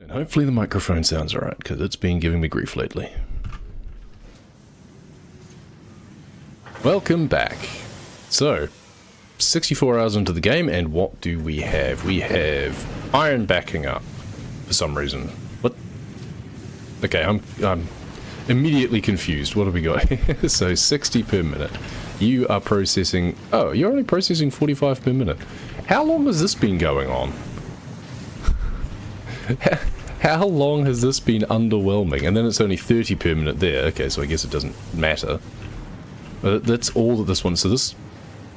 And hopefully the microphone sounds alright, because it's been giving me grief lately. Welcome back. So, 64 hours into the game, and what do we have? We have iron backing up, for some reason. What? Okay, I'm immediately confused. What have we got? So, 60 per minute. You are processing... Oh, you're only processing 45 per minute. How long has this been going on? How long has this been underwhelming? And then it's only 30 per minute there. Okay, so I guess it doesn't matter. But that's all that this one... So this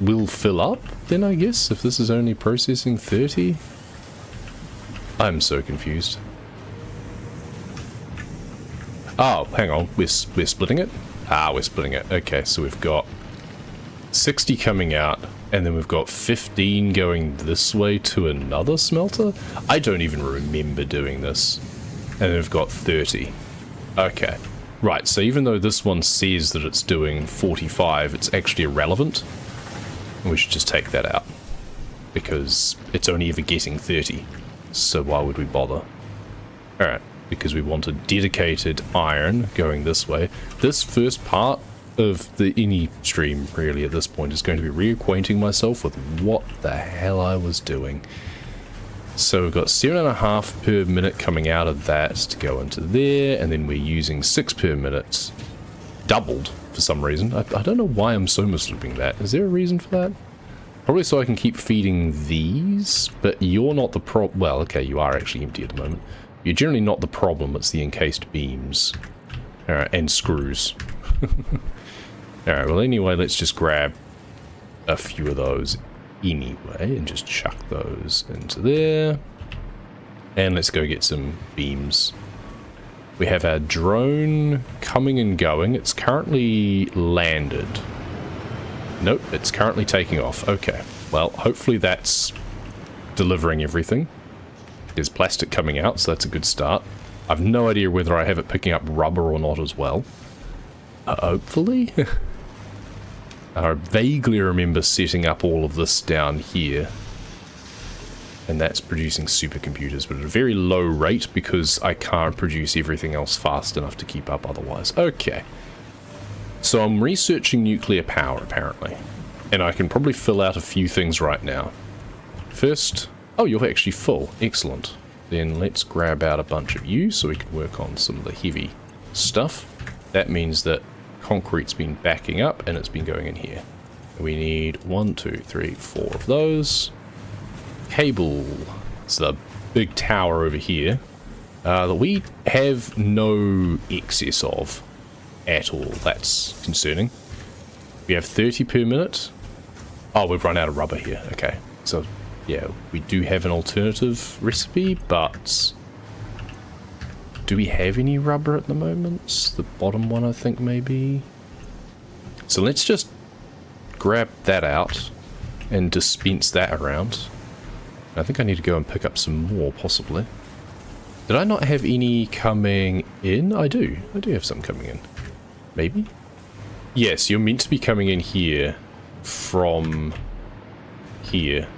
will fill up, then, I guess, if this is only processing 30? I'm so confused. Oh, hang on. We're splitting it? Ah, we're splitting it. Okay, so we've got 60 coming out, and then we've got 15 going this way to another smelter? I don't even remember doing this. And then we've got 30. Okay. Right, so even though this one says that it's doing 45, it's actually irrelevant. And we should just take that out. Because it's only ever getting 30. So why would we bother? Alright, because we want a dedicated iron going this way. This first part of any stream, really, at this point, is going to be reacquainting myself with what the hell I was doing. So we've got 7.5 per minute coming out of that to go into there, and then we're using 6 per minute, doubled for some reason. I don't know why I'm so mislooping that. Is there a reason for that? Probably so I can keep feeding these, but you're not the well, okay, you are actually empty at the moment. You're generally not the problem, it's the encased beams. Alright, and screws. Alright, well anyway, let's just grab a few of those anyway and just chuck those into there. And let's go get some beams. We have our drone coming and going. It's currently landed. Nope, it's currently taking off. Okay, well, hopefully that's delivering everything. There's plastic coming out, so that's a good start. I've no idea whether I have it picking up rubber or not as well. Hopefully? I vaguely remember setting up all of this down here. And that's producing supercomputers, but at a very low rate because I can't produce everything else fast enough to keep up otherwise. Okay. So I'm researching nuclear power, apparently. And I can probably fill out a few things right now. First... Oh, you're actually full. Excellent. Then let's grab out a bunch of you so we can work on some of the heavy stuff. That means that concrete's been backing up and it's been going in here. We need 1, 2, 3, 4 of those. Cable. It's the big tower over here that we have no excess of at all. That's concerning. We have 30 per minute. Oh, we've run out of rubber here. Okay, so yeah, we do have an alternative recipe, but do we have any rubber at the moment? The bottom one, I think, maybe. So let's just grab that out and dispense that around. I think I need to go and pick up some more, possibly. Did I not have any coming in? I do. I do have some coming in. Maybe? Yes, you're meant to be coming in here from here.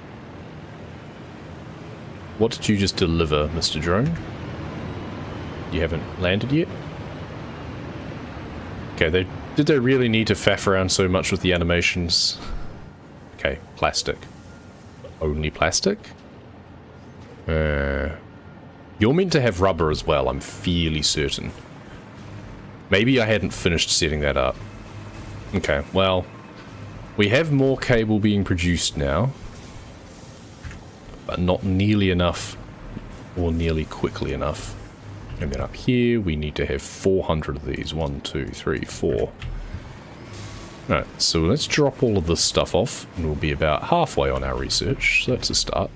What did you just deliver, Mr. Drone? You haven't landed yet? Okay, did they really need to faff around so much with the animations? Okay, plastic. Only plastic? You're meant to have rubber as well, I'm fairly certain. Maybe I hadn't finished setting that up. Okay, well, we have more cable being produced now, but not nearly enough, or nearly quickly enough. And then up here, we need to have 400 of these. 1, 2, 3, 4. Alright, so let's drop all of this stuff off, and we'll be about halfway on our research, so that's a start.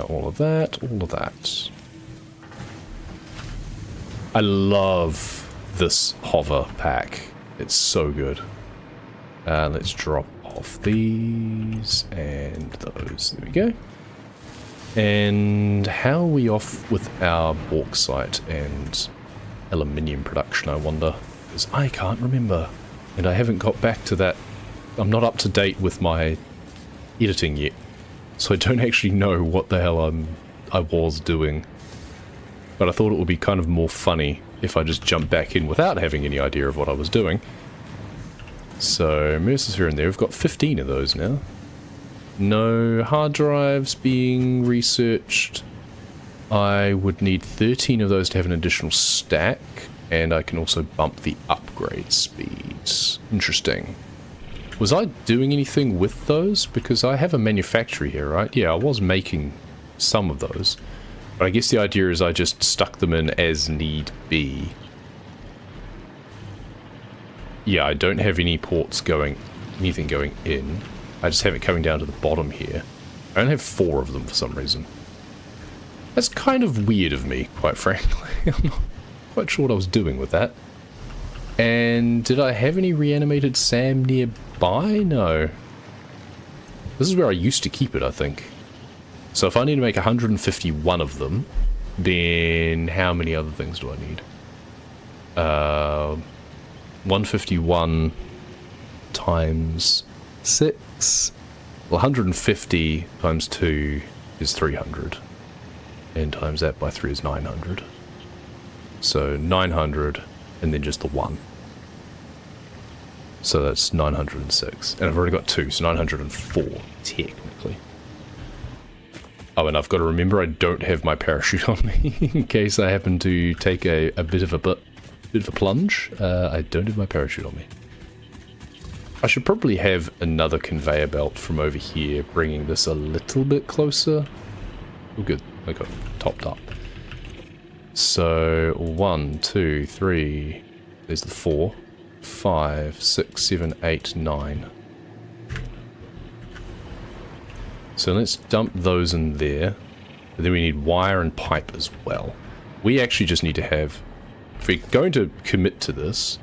All of that, all of that. I love this hover pack. It's so good. Let's drop off these and those. There we go. And how are we off with our bauxite and aluminium production, I wonder? Because I can't remember. And I haven't got back to that. I'm not up to date with my editing yet. So I don't actually know what the hell I was doing. But I thought it would be kind of more funny if I just jumped back in without having any idea of what I was doing. So, Mercersphere in there. We've got 15 of those now. No hard drives being researched. I would need 13 of those to have an additional stack. And I can also bump the upgrade speeds. Interesting. Was I doing anything with those? Because I have a manufactory here, right? Yeah, I was making some of those. But I guess the idea is I just stuck them in as need be. Yeah, I don't have any ports going, anything going in. I just have it coming down to the bottom here. I only have 4 of them for some reason. That's kind of weird of me, quite frankly. I'm not quite sure what I was doing with that. And did I have any reanimated SAM nearby? No. This is where I used to keep it, I think. So if I need to make 151 of them, then how many other things do I need? 151 times 6. Well, 150 times 2 is 300. And times that by 3 is 900. So 900 and then just the 1. So that's 906. And I've already got 2, so 904 technically. Oh, and I've got to remember I don't have my parachute on me in case I happen to take a bit of a plunge. I don't have my parachute on me. I should probably have another conveyor belt from over here, bringing this a little bit closer. Oh, good. I got topped up. So 1, 2, 3. There's the 4, 5, 6, 7, 8, 9. So let's dump those in there. And then we need wire and pipe as well. We actually just need to have... If we're going to commit to this,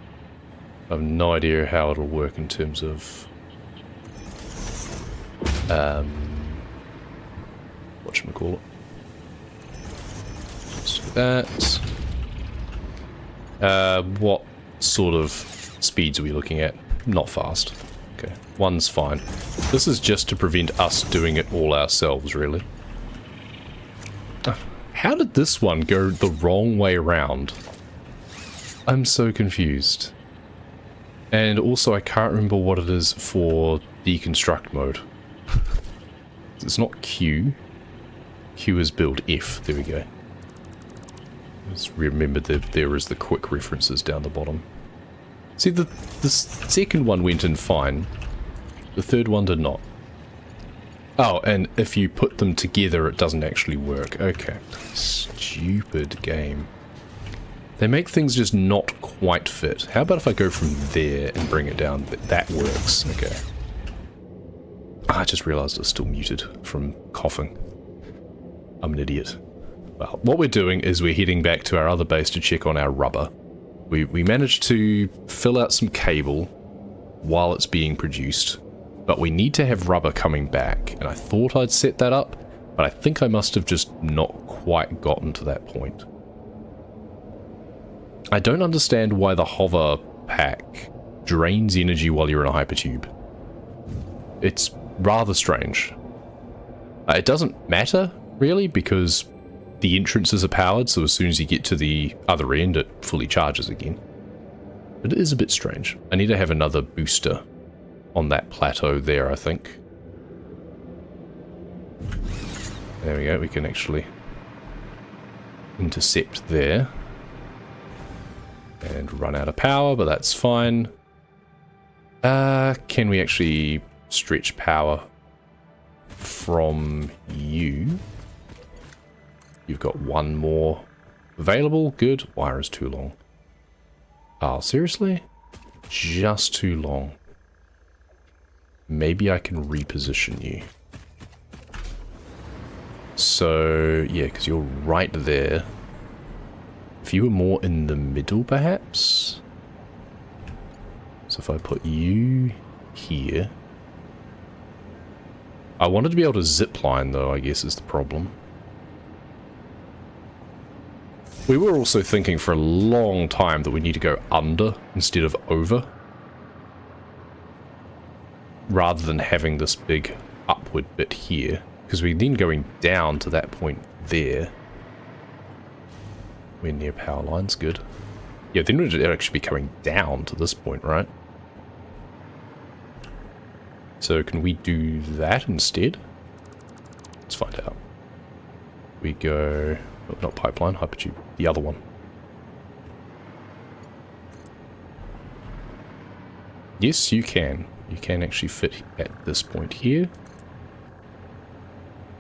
I have no idea how it'll work in terms of... whatchamacallit. Let's do that. What sort of speeds are we looking at? Not fast. Okay, 1's fine. This is just to prevent us doing it all ourselves, really. How did this one go the wrong way around? I'm so confused. And also, I can't remember what it is for deconstruct mode. It's not Q. Q is build F. There we go. Just remember that there is the quick references down the bottom. See, the second one went in fine. The third one did not. Oh, and if you put them together, it doesn't actually work. Okay. Stupid game. They make things just not quite fit. How about if I go from there and bring it down? That works. Okay. I just realized I was still muted from coughing. I'm an idiot. Well, what we're doing is we're heading back to our other base to check on our rubber. We managed to fill out some cable while it's being produced, but we need to have rubber coming back, and I thought I'd set that up, but I think I must have just not quite gotten to that point. I don't understand why the hover pack drains energy while you're in a hypertube. It's rather strange. It doesn't matter, really, because the entrances are powered, so as soon as you get to the other end, it fully charges again. But it is a bit strange. I need to have another booster on that plateau there, I think. There we go, we can actually intercept there. And run out of power, but that's fine. Can we actually stretch power from you? You've got one more available. Good. Wire is too long. Oh, seriously? Just too long. Maybe I can reposition you. So, yeah, because you're right there. If you were more in the middle, perhaps? So if I put you here... I wanted to be able to zipline, though, I guess is the problem. We were also thinking for a long time that we need to go under instead of over. Rather than having this big upward bit here. Because we're then going down to that point there. We're near power lines, good. Yeah, then we'd actually be coming down to this point, right? So can we do that instead? Let's find out. We go... oh, not pipeline, Hypertube. The other one. Yes, you can. You can actually fit at this point here.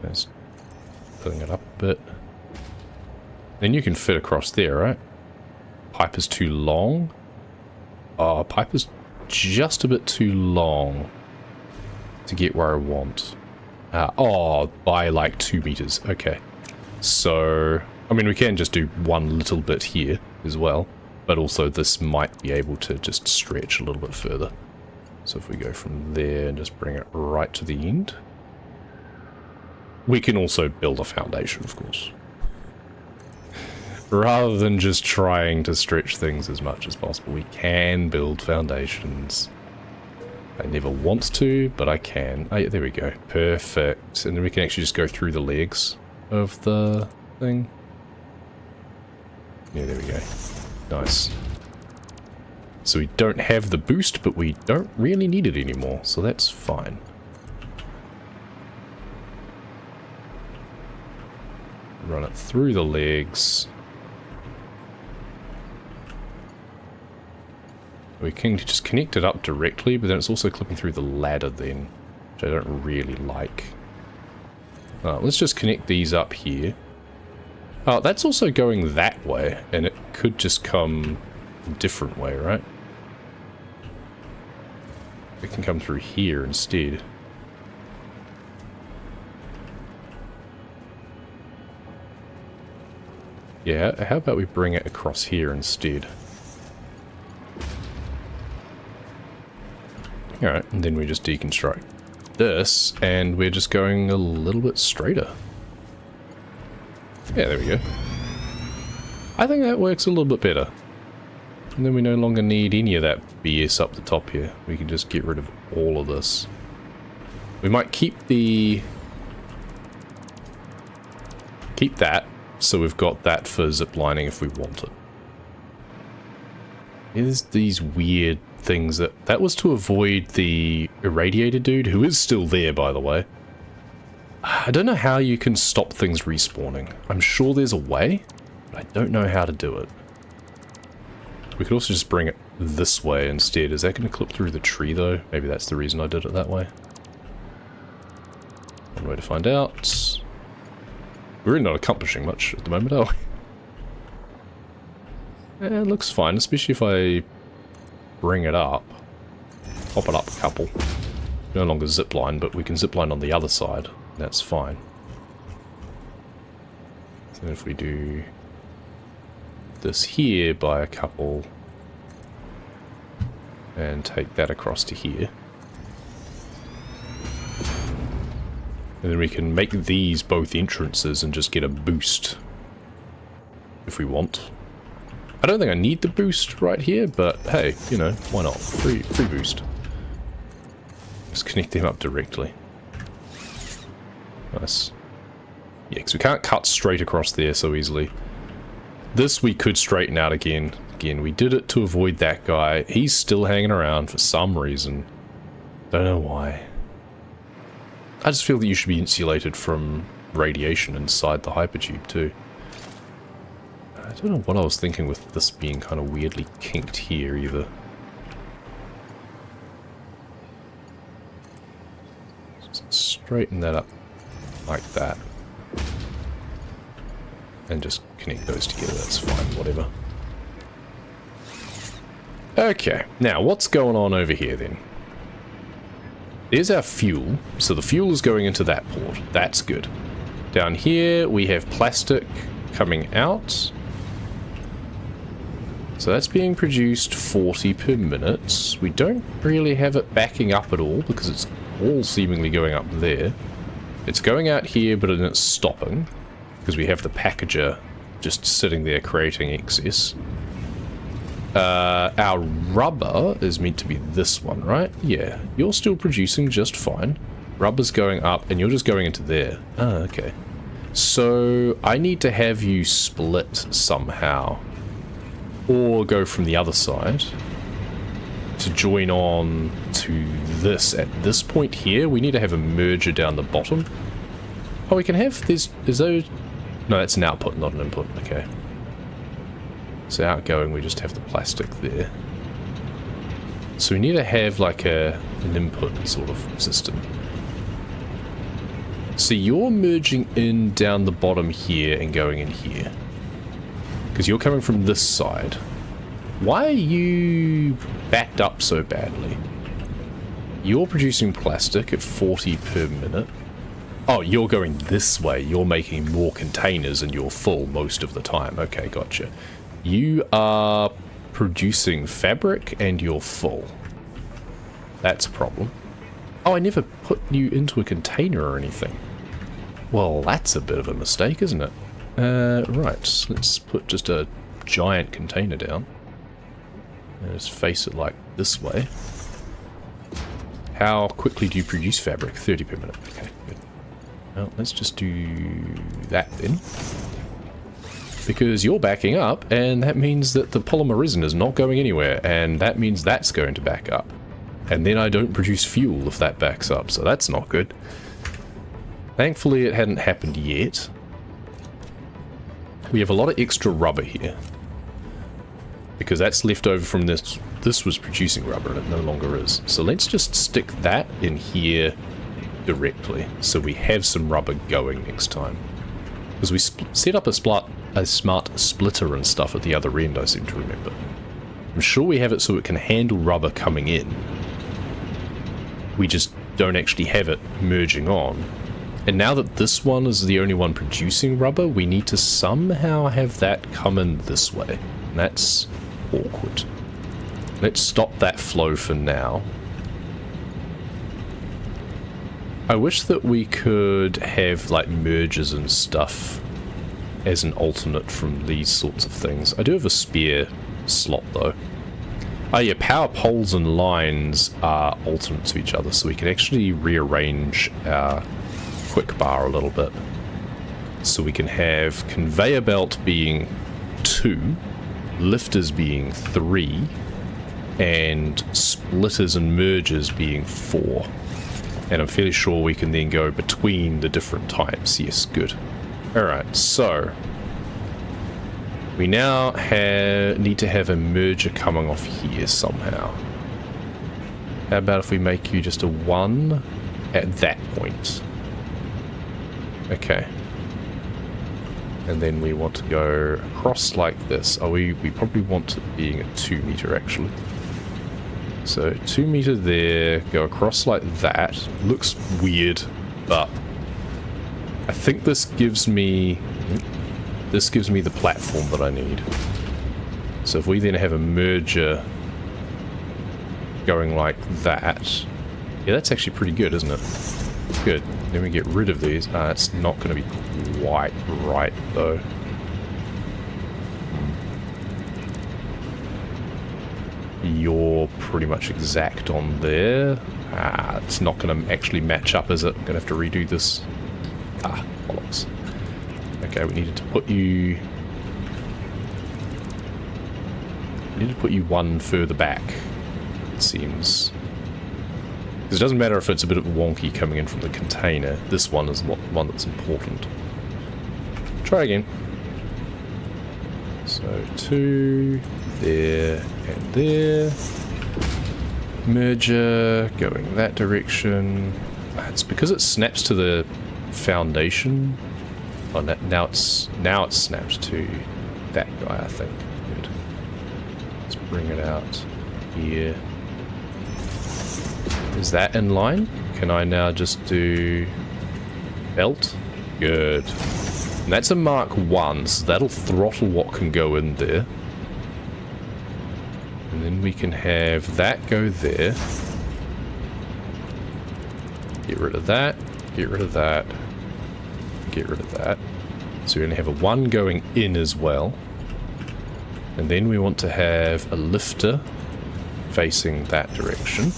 That's filling it up a bit. Then you can fit across there, right? Pipe is too long. Oh, pipe is just a bit too long to get where I want. Oh, by like 2 meters. Okay. So, I mean, we can just do one little bit here as well. But also this might be able to just stretch a little bit further. So if we go from there and just bring it right to the end. We can also build a foundation, of course. Rather than just trying to stretch things as much as possible, we can build foundations. I never want to, but I can. Oh, yeah, there we go. Perfect. And then we can actually just go through the legs of the thing. Yeah, there we go. Nice. So we don't have the boost, but we don't really need it anymore, so that's fine. Run it through the legs. We can just connect it up directly, but then it's also clipping through the ladder then, which I don't really like. Let's just connect these up here. Oh, that's also going that way, and it could just come a different way, right? It can come through here instead. Yeah, how about we bring it across here instead? Alright, and then we just deconstruct this, and we're just going a little bit straighter. Yeah, there we go. I think that works a little bit better. And then we no longer need any of that BS up the top here. We can just get rid of all of this. We might keep the... keep that, so we've got that for ziplining if we want it. There's these weird things that was to avoid the irradiator dude, who is still there, by the way. I don't know how you can stop things respawning. I'm sure there's a way, but I don't know how to do it. We could also just bring it this way instead. Is that going to clip through the tree, though? Maybe that's the reason I did it that way. One way to find out. We're really not accomplishing much at the moment, are we? It looks fine, especially if I bring it up. Pop it up a couple. No longer zipline, but we can zipline on the other side. That's fine. So if we do this here by a couple and take that across to here. And then we can make these both entrances and just get a boost if we want. I don't think I need the boost right here, but hey, you know, why not? Free boost. Just connect them up directly. Nice. Yeah, because we can't cut straight across there so easily. This we could straighten out again. Again, we did it to avoid that guy. He's still hanging around for some reason. Don't know why. I just feel that you should be insulated from radiation inside the hypertube too. I don't know what I was thinking with this being kind of weirdly kinked here either. Just straighten that up like that. And just connect those together, that's fine, whatever. Okay, now what's going on over here then? There's our fuel, so the fuel is going into that port, that's good. Down here we have plastic coming out. So that's being produced 40 per minute. We don't really have it backing up at all because it's all seemingly going up there. It's going out here, but then it's stopping because we have the packager just sitting there creating excess. Our rubber is meant to be this one, right? Yeah, you're still producing just fine. Rubber's going up, and you're just going into there. Oh, okay. So I need to have you split somehow, or go from the other side to join on to this. At this point here, we need to have a merger down the bottom. Oh, we can have this. Is those? No, that's an output, not an input. Okay. So outgoing, we just have the plastic there. So we need to have like an input sort of system. So you're merging in down the bottom here and going in here. Because you're coming from this side. Why are you backed up so badly? You're producing plastic at 40 per minute. Oh, you're going this way. You're making more containers and you're full most of the time. Okay, gotcha. You are producing fabric and you're full. That's a problem. Oh, I never put you into a container or anything. Well, that's a bit of a mistake, isn't it? Right, let's put just a giant container down. And just face it like this way. How quickly do you produce fabric? 30 per minute. Okay, good. Well, let's just do that then. Because you're backing up, and that means that the polymer resin is not going anywhere, and that means that's going to back up. And then I don't produce fuel if that backs up, so that's not good. Thankfully, it hadn't happened yet. We have a lot of extra rubber here. Because that's left over from this. This was producing rubber, and it no longer is. So let's just stick that in here directly, so we have some rubber going next time. Because we set up a smart splitter and stuff at the other end, I seem to remember. I'm sure we have it so it can handle rubber coming in. We just don't actually have it merging on. And now that this one is the only one producing rubber, we need to somehow have that come in this way. And that's awkward. Let's stop that flow for now. I wish that we could have like mergers and stuff as an alternate from these sorts of things. I do have a spare slot though. Oh yeah, power poles and lines are alternate to each other, so we can actually rearrange our quick bar a little bit. So we can have conveyor belt being 2, lifters being 3, and splitters and mergers being 4. And I'm fairly sure we can then go between the different types. Yes, good. Alright, so we now need to have a merger coming off here somehow. How about if we make you just a 1 at that point? Okay. And then we want to go across like this. Oh, we probably want it being a 2 meter actually. So 2 meter there, go across like that. Looks weird, but I think this gives me the platform that I need. So if we then have a merger going like that, yeah, that's actually pretty good, isn't it? Good. Then we get rid of these. It's not going to be quite right though. You're pretty much exact on there. It's not going to actually match up, is it? I'm going to have to redo this. Bollocks. Okay, we needed to put you... We need to put you 1 further back, it seems. Because it doesn't matter if it's a bit wonky coming in from the container. This one is one that's important. Try again. So 2, there, and there. Merger, going that direction. It's because it snaps to the foundation. Oh, now it snaps to that guy, I think. Good. Let's bring it out here. Is that in line? Can I now just do belt? Good. And that's a Mark 1, so that'll throttle what can go in there. And then we can have that go there. Get rid of that. Get rid of that. Get rid of that. So we're going to have a 1 going in as well. And then we want to have a lifter facing that direction.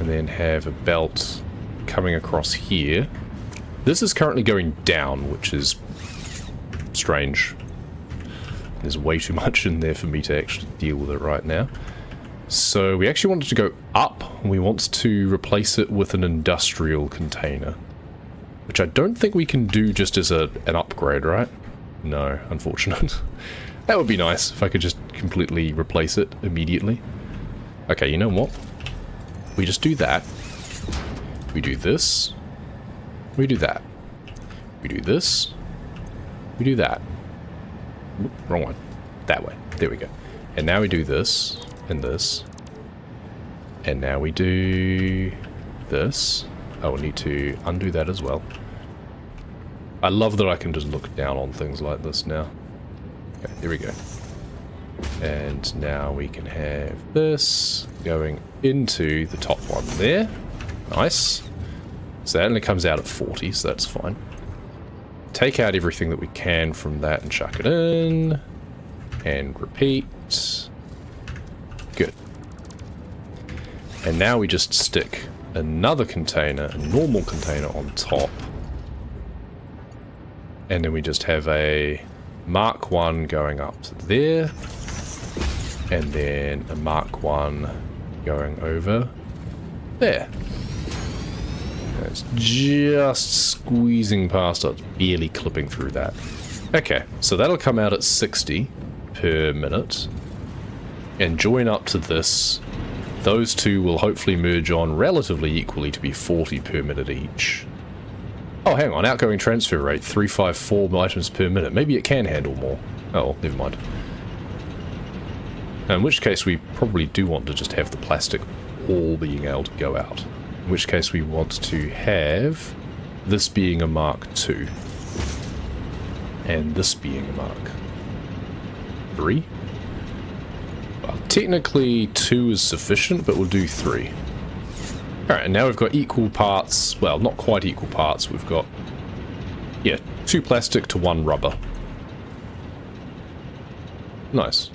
And and then have a belt coming across here. This is currently going down, which is strange. There's way too much in there for me to actually deal with it right now. So we actually wanted to go up. We want to replace it with an industrial container, which I don't think we can do just as an upgrade, right? No, unfortunate. That would be nice if I could just completely replace it immediately. Okay, you know what? We just do that. We do this. We do that. We do this. We do that. Oop, wrong one. That way. There we go. And now we do this and this. And now we do this. I will need to undo that as well. I love that I can just look down on things like this now. Okay, here we go. And now we can have this going into the top one there. Nice. So that only comes out at 40, so that's fine. Take out everything that we can from that and chuck it in. And repeat. Good. And now we just stick another container, a normal container on top. And then we just have a Mark 1 going up to there. And then a Mark 1 going over there. It's just squeezing past it, barely clipping through that. Okay, so that'll come out at 60 per minute. And join up to this. Those two will hopefully merge on relatively equally to be 40 per minute each. Oh, hang on, outgoing transfer rate, 354 items per minute. Maybe it can handle more. Oh, never mind. In which case we probably do want to just have the plastic all being able to go out. In which case we want to have this being a Mark II. And this being a Mark III. Well, technically 2 is sufficient, but we'll do 3. Alright, and now we've got equal parts, well, not quite equal parts, we've got, yeah, 2 plastic to 1 rubber. Nice.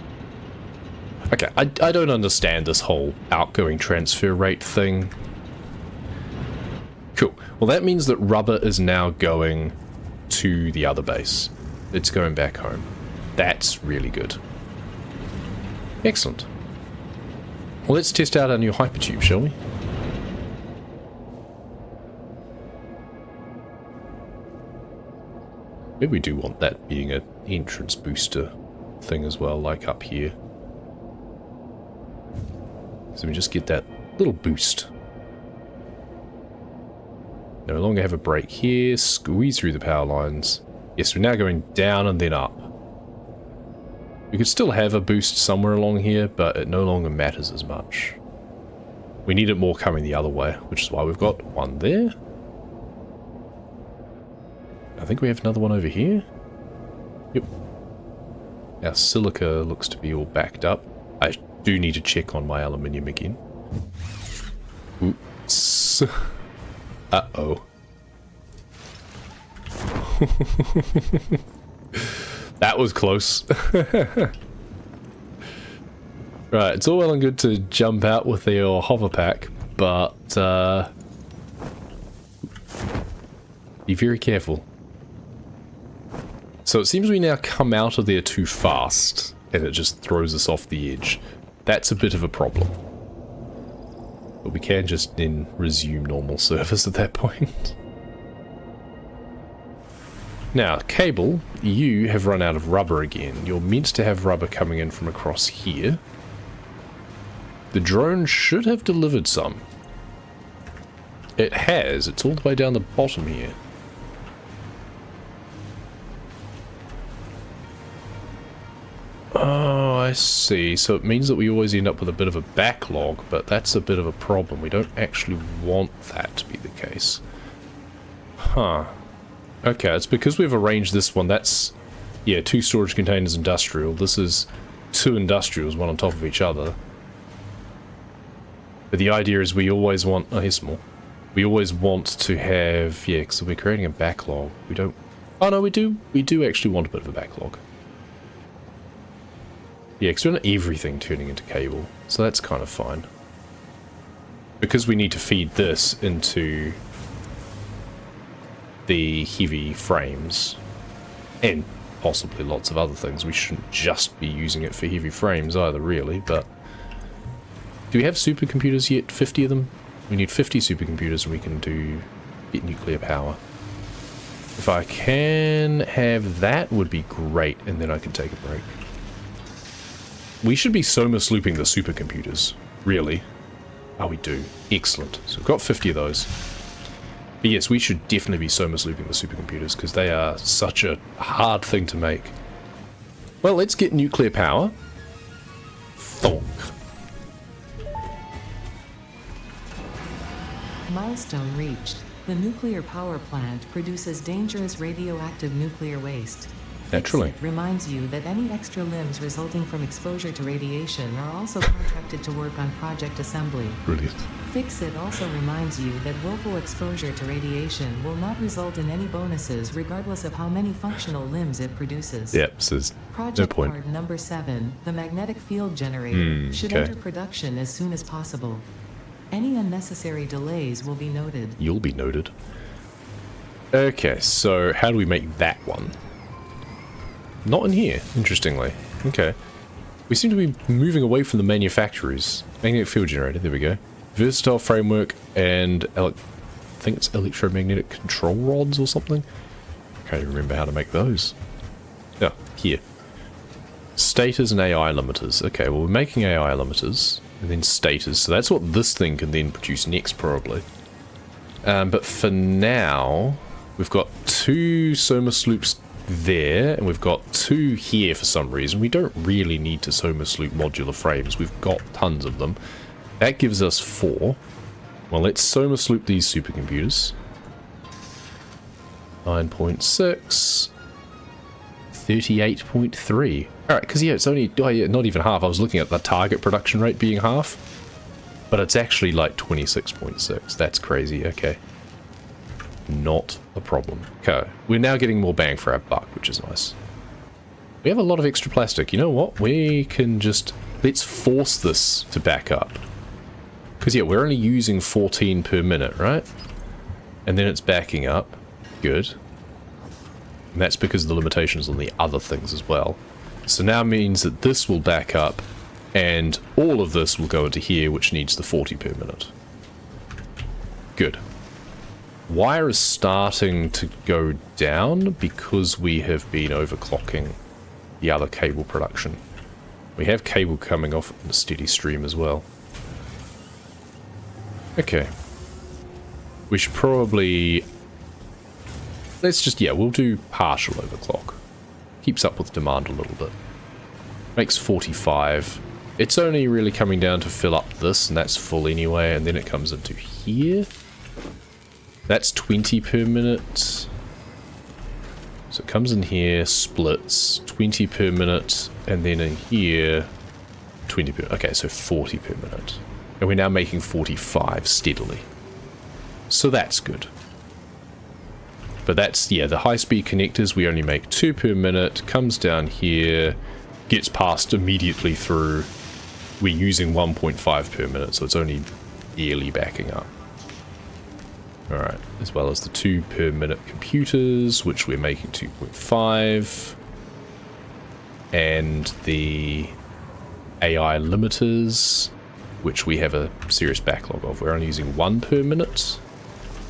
Okay, I don't understand this whole outgoing transfer rate thing. Cool. Well, that means that rubber is now going to the other base. It's going back home. That's really good. Excellent. Well, let's test out our new Hypertube, shall we? Maybe we do want that being an entrance booster thing as well, like up here. So we just get that little boost. No longer have a break here, squeeze through the power lines. Yes, we're now going down and then up. We could still have a boost somewhere along here, but it no longer matters as much. We need it more coming the other way, which is why we've got one there. I think we have another one over here. Yep. Our silica looks to be all backed up. I do need to check on my aluminium again. Oops. Uh-oh. That was close. Right, it's all well and good to jump out with your hover pack, but be very careful. So it seems we now come out of there too fast, and it just throws us off the edge. That's a bit of a problem. But we can just then resume normal service at that point. Now, cable, you have run out of rubber again. You're meant to have rubber coming in from across here. The drone should have delivered some. It has. It's all the way down the bottom here. Oh, I see. So it means that we always end up with a bit of a backlog, but that's a bit of a problem. We don't actually want that to be the case. Huh. Okay, it's because we've arranged this one. That's, yeah, 2 storage containers industrial. This is 2 industrials, one on top of each other. But the idea is we always want... Oh, here's some more. We always want to have... Yeah, so we're creating a backlog. We don't... Oh, no, we do. We do actually want a bit of a backlog. Yeah, because we don't want everything turning into cable. So that's kind of fine. because we need to feed this into the heavy frames, and possibly lots of other things. We shouldn't just be using it for heavy frames either, really, but... Do we have supercomputers yet? 50 of them? We need 50 supercomputers and we can get nuclear power. If I can have that, would be great, and then I can take a break. We should be Somas looping the supercomputers, really. Oh, we do. Excellent. So we've got 50 of those. But yes, we should definitely be Somas looping the supercomputers, because they are such a hard thing to make. Well, let's get nuclear power. Thonk. Milestone reached. The nuclear power plant produces dangerous radioactive nuclear waste. Naturally. Fix It reminds you that any extra limbs resulting from exposure to radiation are also contracted to work on project assembly. Brilliant. Fix It also reminds you that willful exposure to radiation will not result in any bonuses regardless of how many functional limbs it produces. Yep, says Project no point. part number 7, the magnetic field generator, should okay. enter production as soon as possible. Any unnecessary delays will be noted. You'll be noted. Okay, so how do we make that one? Not in here, interestingly. Okay. We seem to be moving away from the manufacturers. Magnetic field generator, there we go. Versatile framework and I think it's electromagnetic control rods or something. I can't even remember how to make those. Yeah, here. Stators and AI limiters. Okay, well we're making AI limiters. And then stators, so that's what this thing can then produce next, probably. But for now, we've got 2 Somas loops there, and we've got 2 here for some reason. We don't really need to Somas loop modular frames, we've got tons of them. That gives us 4. Well, let's Somas loop these supercomputers. 9.6... 38.3. Alright, because yeah, it's only, not even half. I was looking at the target production rate being half, but it's actually like 26.6. That's crazy. Okay. Not a problem. Okay, we're now getting more bang for our buck, which is nice. We have a lot of extra plastic. You know what? We can just, let's force this to back up. Because yeah, we're only using 14 per minute, right? And then it's backing up. Good. And that's because of the limitations on the other things as well. So now means that this will back up, and all of this will go into here, which needs the 40 per minute. Good. Wire is starting to go down because we have been overclocking the other cable production. We have cable coming off in a steady stream as well. Okay. We should probably... Let's just, yeah, we'll do partial overclock. Keeps up with demand a little bit. Makes 45. It's only really coming down to fill up this, and that's full anyway, and then it comes into here. That's 20 per minute. So it comes in here, splits, 20 per minute, and then in here, 20 per, okay, so 40 per minute. And we're now making 45 steadily. So that's good. But that's, yeah, the high-speed connectors, we only make 2 per minute, comes down here, gets passed immediately through. We're using 1.5 per minute, so it's only barely backing up. Alright, as well as the 2 per minute computers, which we're making 2.5. And the AI limiters, which we have a serious backlog of. We're only using 1 per minute.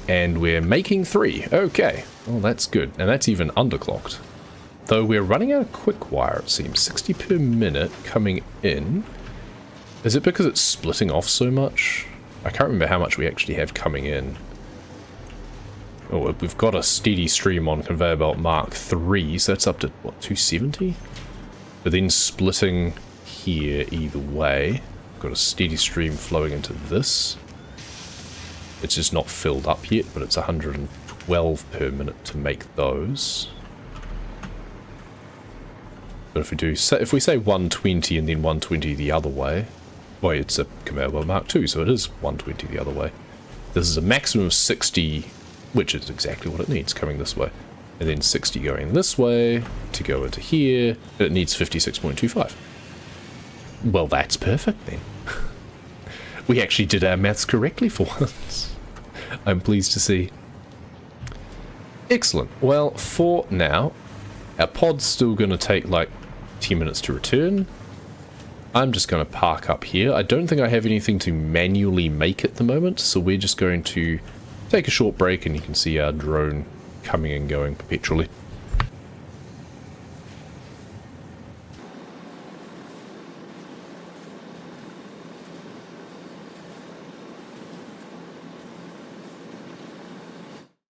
And we're making 3. Okay. Well, that's good. And that's even underclocked. Though we're running out of quick wire, it seems. 60 per minute coming in. Is it because it's splitting off so much? I can't remember how much we actually have coming in. Oh, we've got a steady stream on Conveyor Belt Mark 3, so that's up to, what, 270? But then splitting here either way. We've got a steady stream flowing into this. It's just not filled up yet, but it's 112 per minute to make those. But if we do, if we say 120 and then 120 the other way, well, it's a Conveyor Belt Mark II, so it is 120 the other way. This is a maximum of 60, which is exactly what it needs, coming this way. And then 60 going this way, to go into here, it needs 56.25. Well, that's perfect then. We actually did our maths correctly for once. I'm pleased to see. Excellent. Well, for now, our pod's still going to take like 10 minutes to return. I'm just going to park up here. I don't think I have anything to manually make at the moment, so we're just going to take a short break and you can see our drone coming and going perpetually.